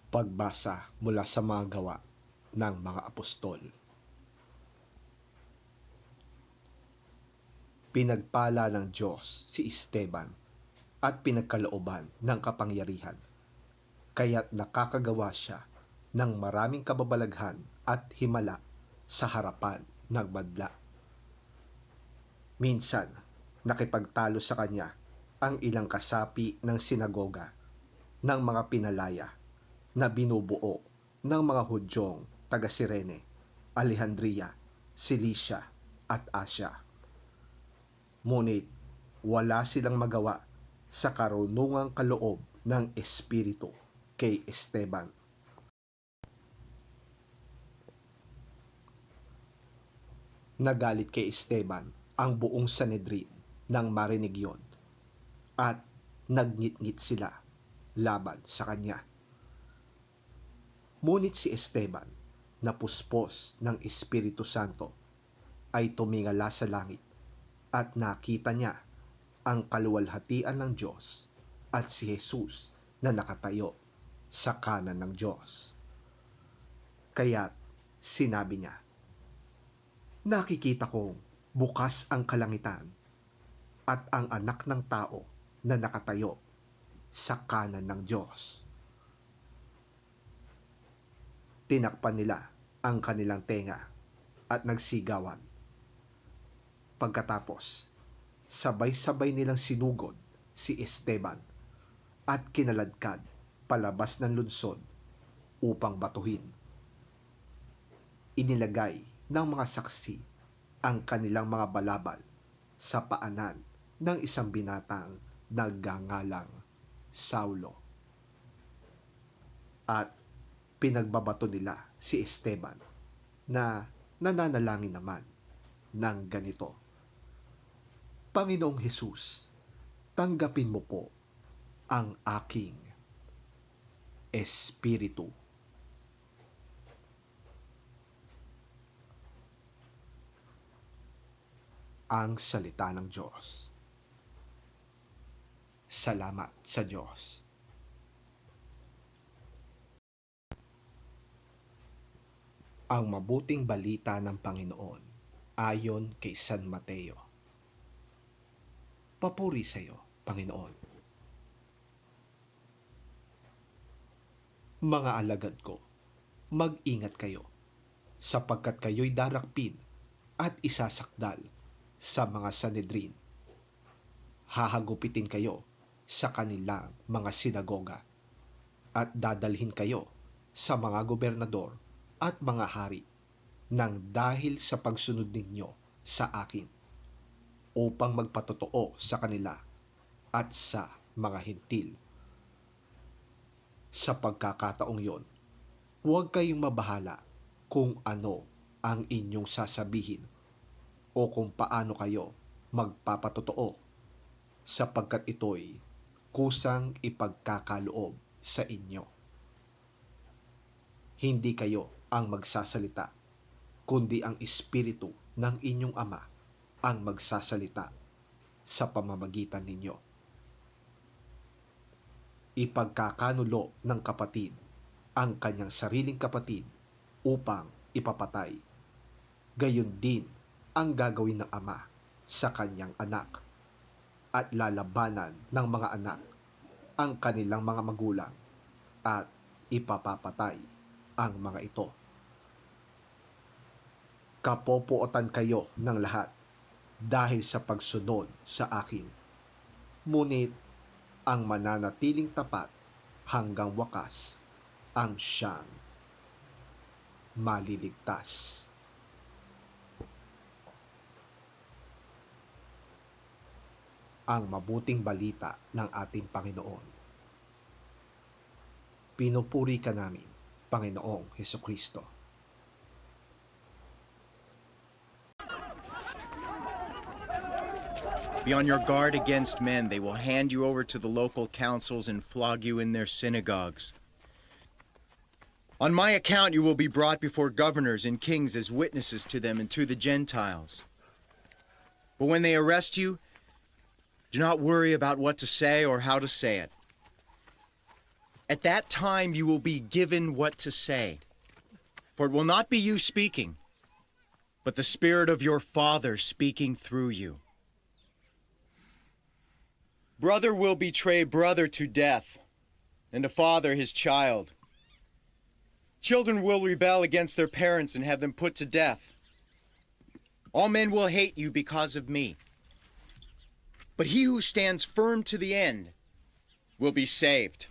Pagbasa mula sa mga gawa ng mga apostol. Pinagpala ng Diyos si Esteban at pinagkalooban ng kapangyarihan, kaya't nakakagawa siya ng maraming kababalaghan at himala sa harapan ng madla. Minsan, nakipagtalo sa kanya ang ilang kasapi ng sinagoga ng mga pinalaya na binubuo ng mga Hudyong taga Cirene, Alejandria, Cilicia at Asia. Ngunit wala silang magawa sa karunungang kaloob ng Espiritu kay Esteban. Nagalit kay Esteban ang buong Sanhedrin nang marinig yon at nagngit-ngit sila laban sa kanya. Ngunit si Esteban, na puspos ng Espiritu Santo, ay tumingala sa langit at nakita niya ang kaluwalhatian ng Diyos at si Jesus na nakatayo sa kanan ng Diyos. Kaya't sinabi niya, "Nakikita kong bukas ang kalangitan at ang anak ng tao na nakatayo sa kanan ng Diyos." Tinakpan nila ang kanilang tenga at nagsigawan. Pagkatapos, sabay-sabay nilang sinugod si Esteban at kinaladkad palabas ng lungsod upang batuhin. Inilagay ng mga saksi ang kanilang mga balabal sa paanan ng isang binatang nagngangalang Saulo. At pinagbabato nila si Esteban na nananalangin naman ng ganito, "Panginoong Hesus, tanggapin mo po ang aking espiritu." Ang salita ng Diyos. Salamat sa Diyos. Ang mabuting balita ng Panginoon ayon kay San Mateo. Papuri sa iyo, Panginoon. Mga alagad ko, mag-ingat kayo, sapagkat kayo'y darakpin at isasakdal sa mga Sanhedrin. Hahagupitin kayo sa kanilang mga sinagoga at dadalhin kayo sa mga gobernador at mga hari nang dahil sa pagsunod ninyo sa akin, upang magpatotoo sa kanila at sa mga hentil. Sa pagkakataong yon, huwag kayong mabahala kung ano ang inyong sasabihin o kung paano kayo magpapatotoo, sapagkat ito'y kusang ipagkakaloob sa inyo. Hindi kayo ang magsasalita, kundi ang Espiritu ng inyong Ama ang magsasalita sa pamamagitan ninyo. Ipagkakanulo ng kapatid ang kanyang sariling kapatid upang ipapatay. Gayon din ang gagawin ng ama sa kanyang anak, at lalabanan ng mga anak ang kanilang mga magulang at ipapapatay ang mga ito. Kapopuotan kayo ng lahat dahil sa pagsunod sa akin, ngunit ang mananatiling tapat hanggang wakas ang siyang maliligtas. Ang mabuting balita ng ating Panginoon. Pinupuri ka namin, Panginoong Hesukristo. Be on your guard against men. They will hand you over to the local councils and flog you in their synagogues. On my account you will be brought before governors and kings as witnesses to them and to the Gentiles. But when they arrest you, do not worry about what to say or how to say it. At that time you will be given what to say. For it will not be you speaking, but the Spirit of your Father speaking through you. Brother will betray brother to death, and a father his child. Children will rebel against their parents and have them put to death. All men will hate you because of me. But he who stands firm to the end will be saved.